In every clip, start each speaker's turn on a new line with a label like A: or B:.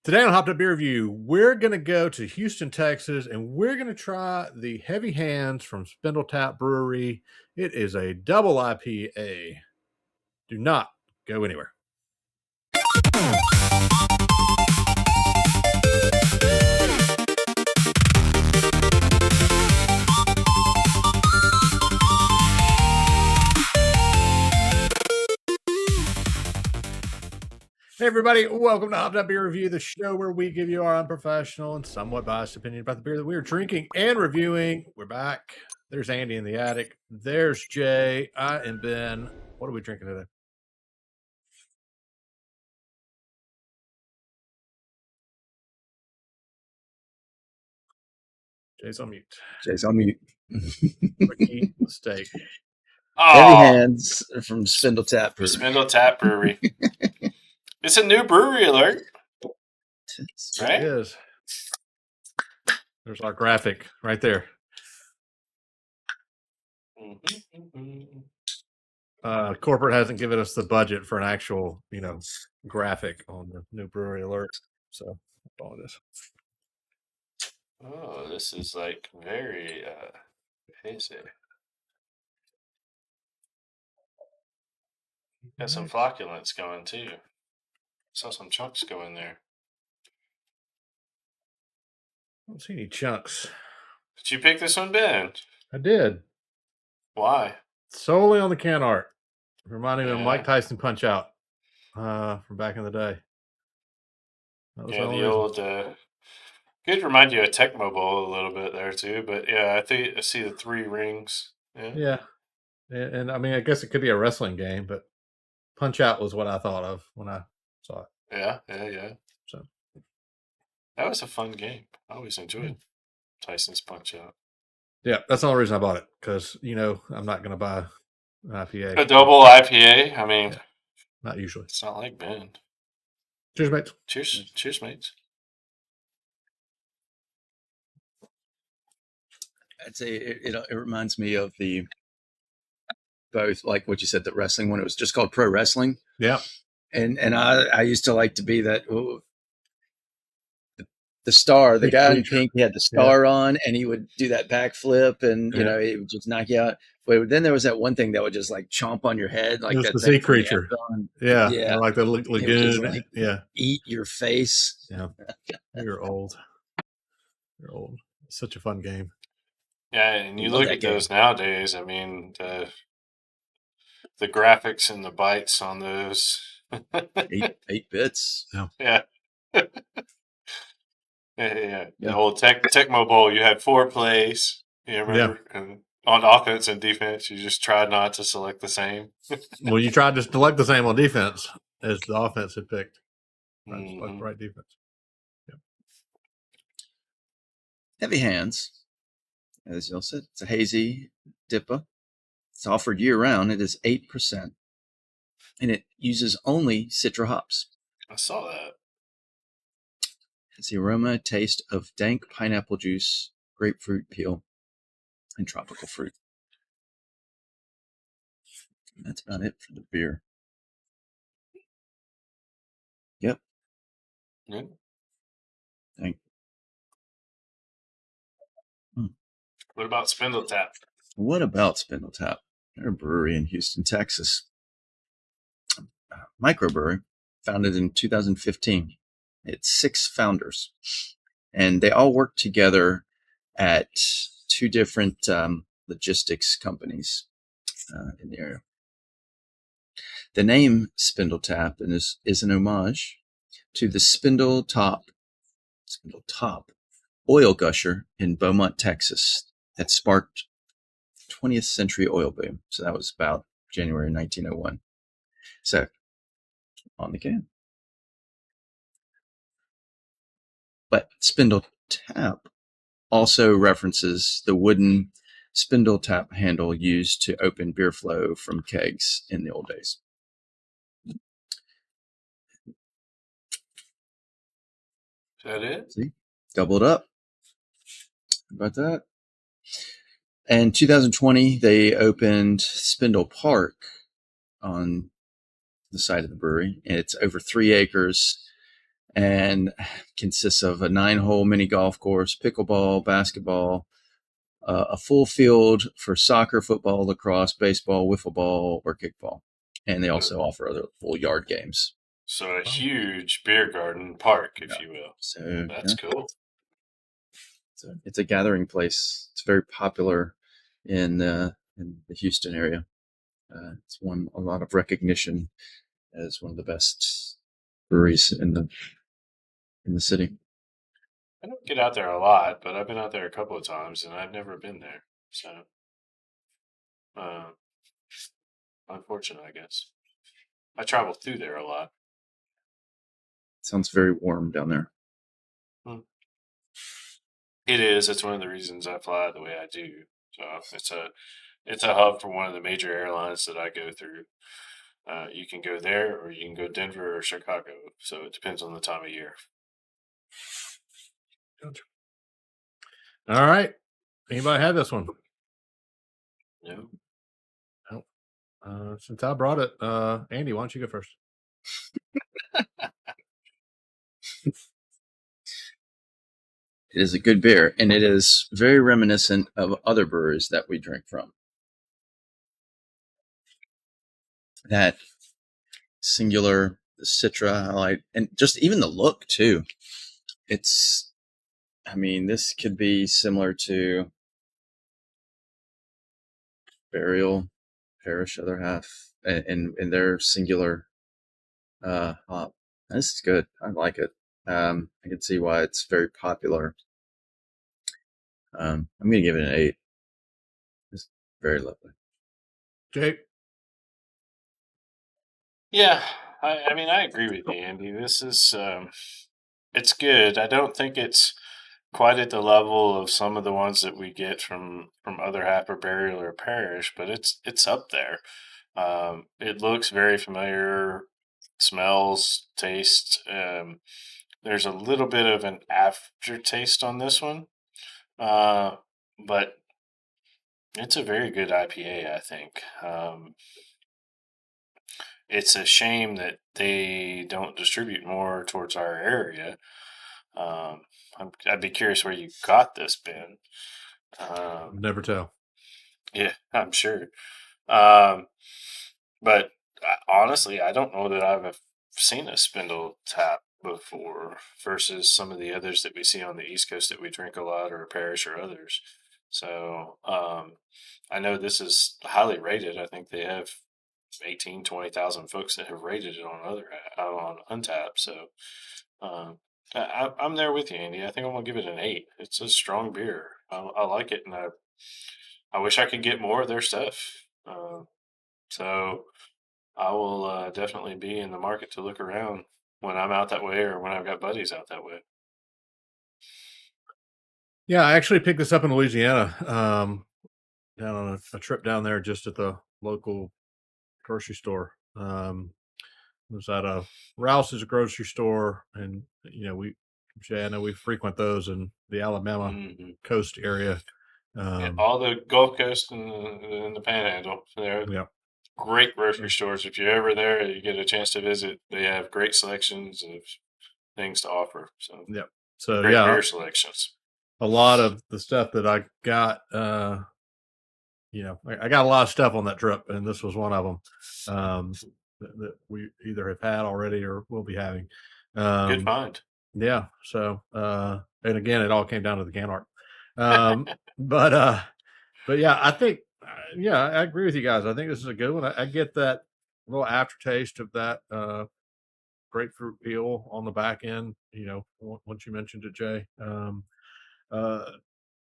A: Today on Hopped Up Beer Review, we're going to go to Houston, Texas, and we're going to try the Heavy Hands from SpindleTap Brewery. It is a double IPA. Do not go anywhere. Hey everybody, welcome to Hopped Up Beer Review, the show where we give you our unprofessional and somewhat biased opinion about the beer that we are drinking and reviewing. We're back. There's Andy in the attic. There's Jay. I am Ben. What are we drinking today? Jay's on mute.
B: Jay's on mute.
A: Rookie mistake.
B: Heavy Hands from SpindleTap Brewery.
C: SpindleTap Brewery. It's a new brewery alert. Right?
A: It is. There's our graphic right there. Corporate hasn't given us the budget for an actual, graphic on the new brewery alert. So that's all it is.
C: Oh, this is like very hazy. Got some flocculence going too. Saw some chunks go in there.
A: I don't see any chunks.
C: Did you pick this one, Ben?
A: I did.
C: Why?
A: Solely on the can art. Reminding me of Mike Tyson Punchout from back in the day. That was
C: the old... could remind you of Tecmo Bowl a little bit there too, but yeah, I think I see the 3 rings.
A: Yeah. And I mean, I guess it could be a wrestling game, but Punch-Out was what I thought of when I saw it.
C: Yeah.
A: So
C: that was a fun game. I always enjoyed Tyson's Punch-Out.
A: Yeah, that's the only reason I bought it, because I'm not going to buy an IPA.
C: A double IPA. I mean,
A: not usually.
C: It's not like Ben.
A: Cheers, mates.
C: Cheers, mates.
B: I'd say it reminds me of both, like what you said, the wrestling one. It was just called pro wrestling.
A: Yeah.
B: And I used to like to be that the star, the guy in pink, he had the star on, and he would do that backflip, and he would just knock you out. But then there was that one thing that would just like chomp on your head, like that
A: the sea creature. Yeah, like the lagoon.
B: Like, eat your face.
A: Yeah, you're old. You're old. It's such a fun game.
C: Yeah, and you look at those nowadays. I mean, the graphics and the bytes on those.
B: 8 bits.
C: Yeah. Yeah. The old Tecmo Bowl, you had 4 plays. You remember? Yeah. And on offense and defense, you just tried not to select the same.
A: Well, you tried to select the same on defense as the offense had picked. Right defense. Yep.
B: Heavy Hands, as y'all said, it's a hazy DIPA. It's offered year-round. It is 8%. And it uses only Citra hops.
C: I saw that.
B: It's the aroma, taste of dank pineapple juice, grapefruit peel, and tropical fruit. And that's about it for the beer. Yep.
C: Yeah. What about SpindleTap?
B: What about SpindleTap? They're a brewery in Houston, Texas. Microbrewery, founded in 2015. It's 6 founders, and they all work together at 2 different logistics companies in the area. The name SpindleTap is an homage to the SpindleTap oil gusher in Beaumont, Texas, that sparked 20th century oil boom. So that was about January 1901. So on the can. But SpindleTap also references the wooden spindle tap handle used to open beer flow from kegs in the old days.
C: Is that it?
B: See? Doubled up. How about that? In 2020, they opened Spindle Park on the site of the brewery. And it's over 3 acres. and consists of a 9-hole mini golf course, pickleball, basketball, a full field for soccer, football, lacrosse, baseball, wiffle ball, or kickball. And they also offer other full yard games.
C: So a huge beer garden park, if you will.
B: So
C: That's cool.
B: It's a gathering place. It's very popular in the Houston area. It's won a lot of recognition as one of the best breweries in the city.
C: I don't get out there a lot, but I've been out there a couple of times, and I've never been there. So, unfortunate, I guess. I travel through there a lot.
B: Sounds very warm down there.
C: It is. It's one of the reasons I fly the way I do. So it's a hub for one of the major airlines that I go through. You can go there, or you can go Denver or Chicago. So it depends on the time of year.
A: All right. Anybody have this one?
C: No.
A: Since I brought it, Andy, why don't you go first?
B: It is a good beer, and it is very reminiscent of other breweries that we drink from. That singular, the Citra, and just even the look too. This could be similar to Burial, Parish, Other Half, in their singular hop. This is good. I like it. I can see why it's very popular. I'm going to give it an 8. It's very lovely.
A: Jake?
C: Yeah, I agree with you, Andy. This is it's good. I don't think it's quite at the level of some of the ones that we get from Other Half or Burial or Parish, but it's up there. It looks very familiar, smells, tastes. There's a little bit of an aftertaste on this one, but it's a very good IPA, I think. It's a shame that they don't distribute more towards our area. I'd be curious where you got this, Ben.
A: Never tell.
C: Yeah, I'm sure. But honestly, I don't know that I've seen a Spindle Tap before versus some of the others that we see on the East Coast that we drink a lot, or Parish or others. So I know this is highly rated. I think they have 20,000 folks that have rated it on Untapped. So I'm there with you, Andy. I think I'm gonna give it an 8. It's a strong beer. I like it, and I wish I could get more of their stuff. So I will definitely be in the market to look around when I'm out that way, or when I've got buddies out that way.
A: Yeah, I actually picked this up in Louisiana, down on a trip down there, just at the local grocery store. It was at a Rouse's grocery store, and Jay, I know we frequent those in the Alabama coast area.
C: All the Gulf Coast and the Panhandle. They're great grocery stores. If you're ever there, you get a chance to visit. They have great selections of things to offer. So great beer selections.
A: A lot of the stuff that I got, I got a lot of stuff on that trip, and this was one of them that we either have had already or will be having.
C: Good find.
A: Yeah. So, and again, it all came down to the can art. But yeah, I think, I agree with you guys. I think this is a good one. I get that little aftertaste of that grapefruit peel on the back end, once you mentioned it, Jay.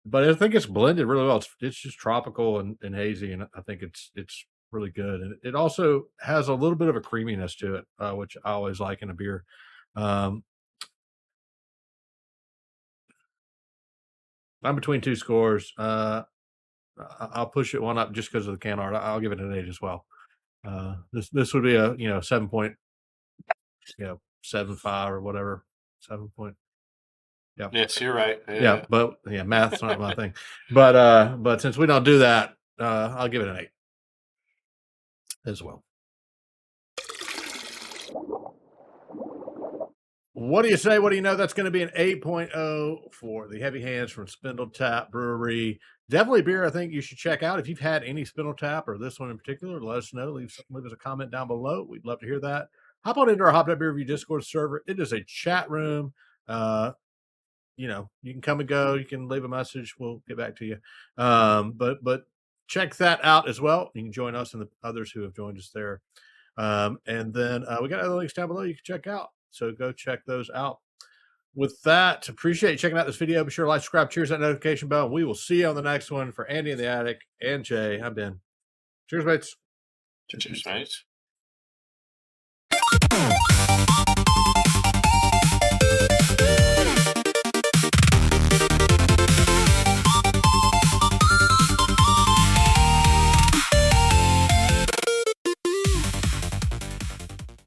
A: But I think it's blended really well. It's just tropical and hazy, and I think it's really good. And it also has a little bit of a creaminess to it, which I always like in a beer. I'm between two scores. I'll push it one up just because of the can art. I'll give it an 8 as well. This would be a 7.75 or whatever. 7 point. Yeah.
C: Yes, you're right.
A: Yeah, but math's not my thing. But since we don't do that, I'll give it an 8 as well. What do you say? What do you know? That's going to be an 8.0 for the Heavy Hands from SpindleTap Brewery. Definitely beer I think you should check out. If you've had any SpindleTap or this one in particular, let us know. Leave us a comment down below. We'd love to hear that. Hop on into our Hopped Up Beer Review Discord server. It is a chat room. You know, you can come and go. You can leave a message. We'll get back to you. But check that out as well. You can join us and the others who have joined us there. And then we got other links down below you can check out. So go check those out. With that, appreciate you checking out this video. Be sure to like, subscribe, cheers that notification bell. We will see you on the next one. For Andy in the Attic and Jay, I'm Ben. Cheers, mates.
C: Cheers, mates.